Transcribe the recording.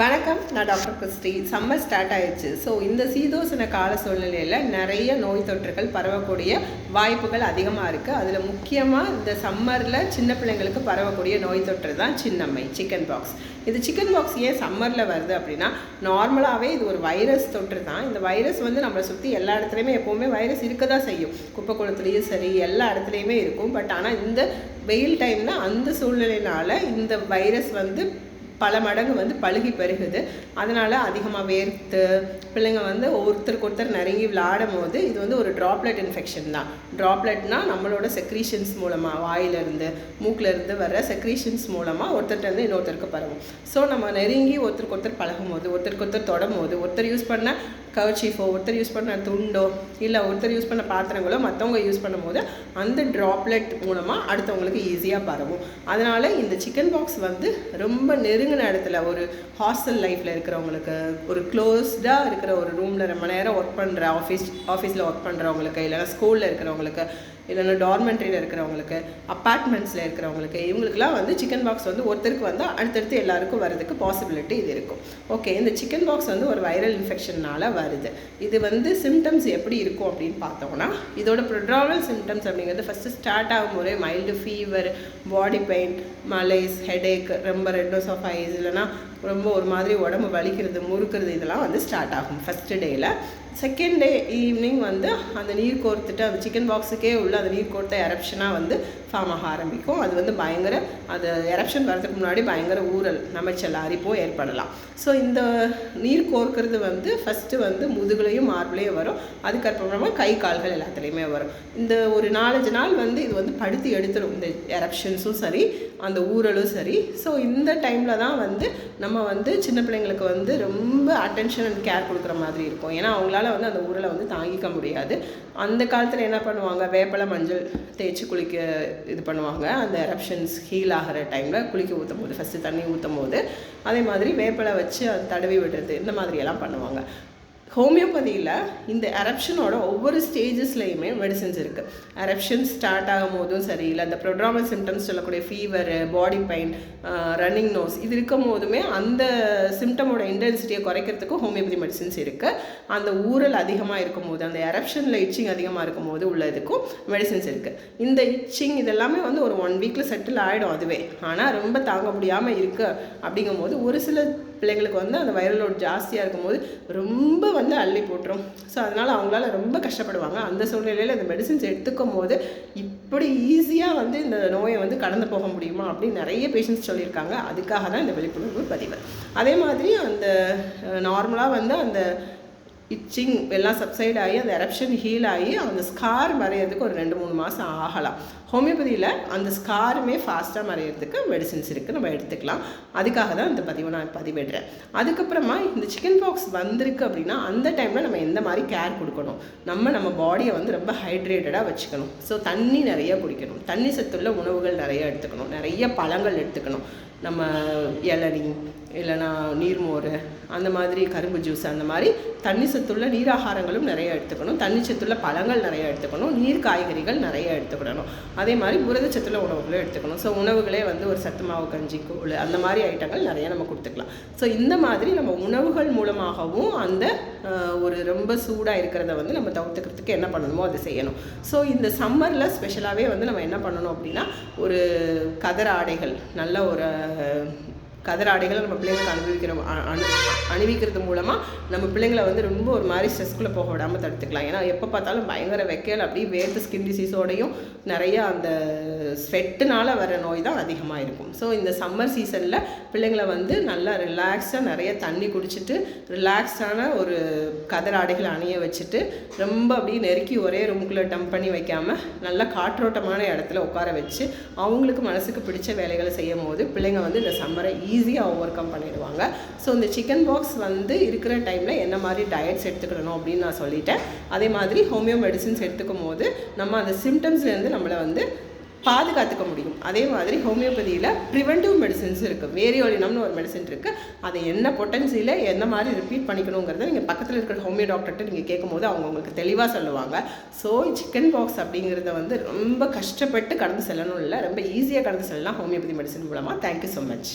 வணக்கம், நான் doctor Christie. Summer start ஆயிடுச்சு. ஸோ இந்த சீதோசன கால சூழ்நிலையில் நிறைய நோய் தொற்றுகள் பரவக்கூடிய வாய்ப்புகள் அதிகமாக இருக்குது. அதில் முக்கியமாக இந்த சம்மரில் சின்ன பிள்ளைங்களுக்கு பரவக்கூடிய நோய் தொற்று தான் சின்னம்மை, சிக்கன் பாக்ஸ். இது சிக்கன் பாக்ஸ் ஏன் சம்மரில் வருது அப்படின்னா, நார்மலாகவே இது ஒரு வைரஸ் தொற்று தான். இந்த வைரஸ் நம்மளை சுற்றி எல்லா இடத்துலையுமே எப்போவுமே வைரஸ் இருக்க தான் செய்யும். குப்பை குளத்துலேயும் சரி, எல்லா இடத்துலையுமே இருக்கும். பட் ஆனால் இந்த வெயில் டைமில் அந்த சூழ்நிலையினால இந்த வைரஸ் பல மடங்கு பழுகி பெருகுது. அதனால் அதிகமாக வேர்த்து பிள்ளைங்க ஒருத்தருக்கு ஒருத்தர் நெருங்கி விளையாடும் போது இது ஒரு ட்ராப்லெட் இன்ஃபெக்ஷன் தான். ட்ராப்லெட்னால் நம்மளோட செக்ரீஷன்ஸ் மூலமாக, வாயிலிருந்து மூக்கிலேருந்து வர்ற செக்ரீஷன்ஸ் மூலமாக ஒருத்தர்கிட்ட இன்னொருத்தருக்கு பரவும். ஸோ நம்ம நெருங்கி ஒருத்தருக்கு ஒருத்தர் பழகும் போது, ஒருத்தருக்கு ஒருத்தர் தொடும் போது, ஒருத்தர் யூஸ் பண்ண கர்ச்சீஃபோ, ஒருத்தர் யூஸ் பண்ண துண்டோ, இல்லை ஒருத்தர் யூஸ் பண்ண பாத்திரங்களோ மற்றவங்க யூஸ் பண்ணும்போது அந்த ட்ராப்லெட் மூலமாக அடுத்தவங்களுக்கு ஈஸியாக பரவும். அதனால் இந்த சிக்கன் பாக்ஸ் ரொம்ப நெருங்கின இடத்துல, ஒரு ஹாஸ்டல் லைஃப்பில் இருக்கிறவங்களுக்கு, ஒரு க்ளோஸ்டாக இருக்கிற ஒரு ரூமில் ரொம்ப நேரம் ஒர்க் பண்ணுற ஆஃபீஸில் ஒர்க் பண்ணுறவங்களுக்கு, இல்லைனா ஸ்கூலில் இருக்கிறவங்களுக்கு, இல்லைன்னா டார்மெண்ட்ரியில் இருக்கிறவங்களுக்கு, அப்பார்ட்மெண்ட்ஸில் இருக்கிறவங்களுக்கு, இவங்களுக்குலாம் சிக்கன் பாக்ஸ் ஒருத்தருக்கு அடுத்தடுத்து எல்லாருக்கும் வரதுக்கு பாசிபிலிட்டி இது இருக்கும். ஓகே, இந்த சிக்கன் பாக்ஸ் ஒரு வைரல் இன்ஃபெக்ஷனால் வருது. இது சிம்டம்ஸ் எப்படி இருக்கும் அப்படின்னு பார்த்தோம்னா, இதோட ப்ரொட்ராவல் சிம்டம்ஸ் அப்படிங்கிறது ஃபஸ்ட்டு ஸ்டார்ட் ஆகும் போதே mild fever, body pain, malaise, headache, ரொம்ப ரெட்னஸ் ஆஃப் ஐஸ், இல்லைனா ரொம்ப ஒரு மாதிரி உடம்பு வலிக்கிறது, முறுக்கிறது, இதெல்லாம் ஸ்டார்ட் ஆகும் ஃபஸ்ட்டு டேயில். செகண்ட் டே ஈவினிங் அந்த நீர் கோர்த்துட்டு அந்த சிக்கன் பாக்ஸுக்கே உள்ள அந்த நீர் கோர்த்த எரப்ஷனாக ஃபார்ம் ஆக ஆரம்பிக்கும். அது பயங்கர, அது எரப்ஷன் வரதுக்கு முன்னாடி பயங்கர ஊறல், நமைச்சல், அரிப்போ ஏற்படலாம். ஸோ இந்த நீர் கோர்க்கிறது ஃபஸ்ட்டு முதுகுலையும் மார்பிளையும் வரும். அதுக்கப்புறமா கை கால்கள் எல்லாத்துலேயுமே வரும். இந்த ஒரு 4-5 நாள் இது படுத்தி எடுத்துடும், இந்த எரப்ஷன்ஸும் சரி, அந்த ஊறலும் சரி. ஸோ இந்த டைமில் தான் நம்ம சின்ன பிள்ளைங்களுக்கு ரொம்ப அட்டென்ஷன் அண்ட் கேர் கொடுக்குற மாதிரி இருக்கும். ஏன்னா அவங்களால அந்த ஊரலை தாங்கிக்க முடியாது. அந்த காலத்தில் என்ன பண்ணுவாங்க, வேப்பலை மஞ்சள் தேய்ச்சி குளிக்க இது பண்ணுவாங்க. அந்த எரப்ஷன்ஸ் ஹீல் ஆகிற டைமில் குளிக்க ஊற்றும் போது, ஃபஸ்ட்டு தண்ணி ஊற்றும் போது அதே மாதிரி வேப்பலை வச்சு அது தடவி விடுறது, இந்த மாதிரியெல்லாம் பண்ணுவாங்க. ஹோமியோபதியில் இந்த எரப்ஷனோட ஒவ்வொரு ஸ்டேஜஸ்லேயுமே மெடிசன்ஸ் இருக்குது. எரப்ஷன் ஸ்டார்ட் ஆகும் போதும் சரி, இல்லை அந்த ப்ரொட்ராமல் சிம்டம்ஸ் சொல்லக்கூடிய fever, body pain, running nose, இது இருக்கும் போதுமே அந்த சிம்டமோட இன்டென்சிட்டியை குறைக்கிறதுக்கும் ஹோமியோபதி மெடிசன்ஸ் இருக்குது. அந்த ஊரல் அதிகமாக இருக்கும் போது, அந்த எரப்ஷனில் இச்சிங் அதிகமாக இருக்கும் போது உள்ளதுக்கும் மெடிசன்ஸ் இருக்குது. இந்த இச்சிங் இதெல்லாமே ஒரு 1 வீக்கில் செட்டில் ஆகிடும் அதுவே. ஆனால் ரொம்ப தாங்க முடியாமல் இருக்குது அப்படிங்கும் போது ஒரு சில பிள்ளைங்களுக்கு அந்த வைரல் லோட் ஜாஸ்தியாக இருக்கும்போது ரொம்ப அள்ளி போட்டுரும். ஸோ அதனால் அவங்களால ரொம்ப கஷ்டப்படுவாங்க. அந்த சூழ்நிலையில் இந்த மெடிசின்ஸ் எடுத்துக்கும் போது இப்படி ஈஸியாக இந்த நோயை கடந்து போக முடியுமா அப்படின்னு நிறைய பேஷண்ட்ஸ் சொல்லியிருக்காங்க. அதுக்காக தான் இந்த விழிப்புணர்வு பதிவு. அதே மாதிரி அந்த நார்மலாக அந்த இச்சிங் எல்லாம் சப்சைட் ஆகி அந்த எரப்ஷன் ஹீல் ஆகி அந்த ஸ்கார் மறையிறதுக்கு ஒரு 2-3 மாதம் ஆகலாம். ஹோமியோபதியில் அந்த ஸ்காருமே ஃபாஸ்ட்டாக மறையிறதுக்கு மெடிசின்ஸ் இருக்குது, நம்ம எடுத்துக்கலாம். அதுக்காக தான் இந்த பதிவை நான் பதிவிடுறேன். அதுக்கப்புறமா இந்த சிக்கன் பாக்ஸ் வந்திருக்கு அப்படின்னா அந்த டைமில் நம்ம எந்த மாதிரி கேர் கொடுக்கணும், நம்ம பாடியை ரொம்ப ஹைட்ரேட்டடாக வச்சுக்கணும். ஸோ தண்ணி நிறைய குடிக்கணும், தண்ணி சத்துள்ள உணவுகள் நிறைய எடுத்துக்கணும், நிறைய பழங்கள் எடுத்துக்கணும். நம்ம இளநீ, இல்லைனா நீர்மோர், அந்த மாதிரி கரும்பு ஜூஸ், அந்த மாதிரி தண்ணி சத்துள்ள நீராகாரங்களும் நிறைய எடுத்துக்கணும். தண்ணி சத்துள்ள பழங்கள் நிறைய எடுத்துக்கணும். நீர் காய்கறிகள் நிறைய எடுத்துக்கிடணும். அதே மாதிரி புரதச்சத்துள்ள உணவுகளும் எடுத்துக்கணும். ஸோ உணவுகளே ஒரு சத்து மாவு, கஞ்சி, கூழ், அந்த மாதிரி ஐட்டங்கள் நிறைய நம்ம கொடுத்துக்கலாம். ஸோ இந்த மாதிரி நம்ம உணவுகள் மூலமாகவும் அந்த ஒரு ரொம்ப சூடாக இருக்கிறத நம்ம தவிர்த்துக்கிறதுக்கு என்ன பண்ணணுமோ அதை செய்யணும். ஸோ இந்த சம்மரில் ஸ்பெஷலாகவே நம்ம என்ன பண்ணணும் அப்படின்னா, ஒரு கதர் ஆடைகள், நல்ல ஒரு கதர் ஆடைகளை நம்ம பிள்ளைங்களுக்கு அணிவிக்கிறது மூலமாக நம்ம பிள்ளைங்களை ரொம்ப ஒரு மாதிரி ஸ்ட்ரெஸ்குள்ளே போக விடாமல் தடுத்துக்கலாம். ஏன்னா எப்போ பார்த்தாலும் பயங்கர வெக்கையில் அப்படியே வேர்த்து ஸ்கின் டிசீஸோடையும் நிறையா அந்த ஸ்வெட்டுனால் வர நோய் தான் அதிகமாக இருக்கும். ஸோ இந்த சம்மர் சீசனில் பிள்ளைங்களை நல்லா ரிலாக்ஸாக நிறைய தண்ணி குடிச்சிட்டு, ரிலாக்ஸான ஒரு கதர் ஆடைகளை அணிய வச்சுட்டு, ரொம்ப அப்படியே நெருக்கி ஒரே ரூமுக்குள்ளே டம்ப் பண்ணி வைக்காமல் நல்லா காற்றோட்டமான இடத்துல உட்கார வச்சு அவங்களுக்கு மனசுக்கு பிடிச்ச வேலைகளை செய்யும் போது பிள்ளைங்க இந்த சம்மரை ஈஸியாக ஓவர் கம் பண்ணிடுவாங்க. ஸோ இந்த சிக்கன் பாக்ஸ் இருக்கிற டைமில் என்ன மாதிரி டயட்ஸ் எடுத்துக்கணும் அப்படின்னு நான் சொல்லிட்டேன். அதே மாதிரி ஹோமியோ மெடிசின்ஸ் எடுத்துக்கும் போது நம்ம அந்த சிம்டம்ஸ்லேருந்து நம்மளை பாதுகாத்துக்க முடியும். அதே மாதிரி ஹோமியோபதியில் ப்ரிவென்டிவ் மெடிசின்ஸ் இருக்குது. வேரியோலினம்னு ஒரு மெடிசின் இருக்குது. அதை என்ன பொட்டன்சியில் என்ன மாதிரி ரிப்பீட் பண்ணிக்கணுங்கிறத நீங்கள் பக்கத்தில் இருக்கிற ஹோமியோ டாக்டர்கிட்ட நீங்கள் கேட்கும் போது அவங்க உங்களுக்கு தெளிவாக சொல்லுவாங்க. ஸோ சிக்கன் பாக்ஸ் அப்படிங்கிறத ரொம்ப கஷ்டப்பட்டு கடந்து செல்லணும் இல்லை, ரொம்ப ஈஸியாக கடந்து செல்லலாம் ஹோமியோபதி மெடிசின் மூலமாக. Thank you so much.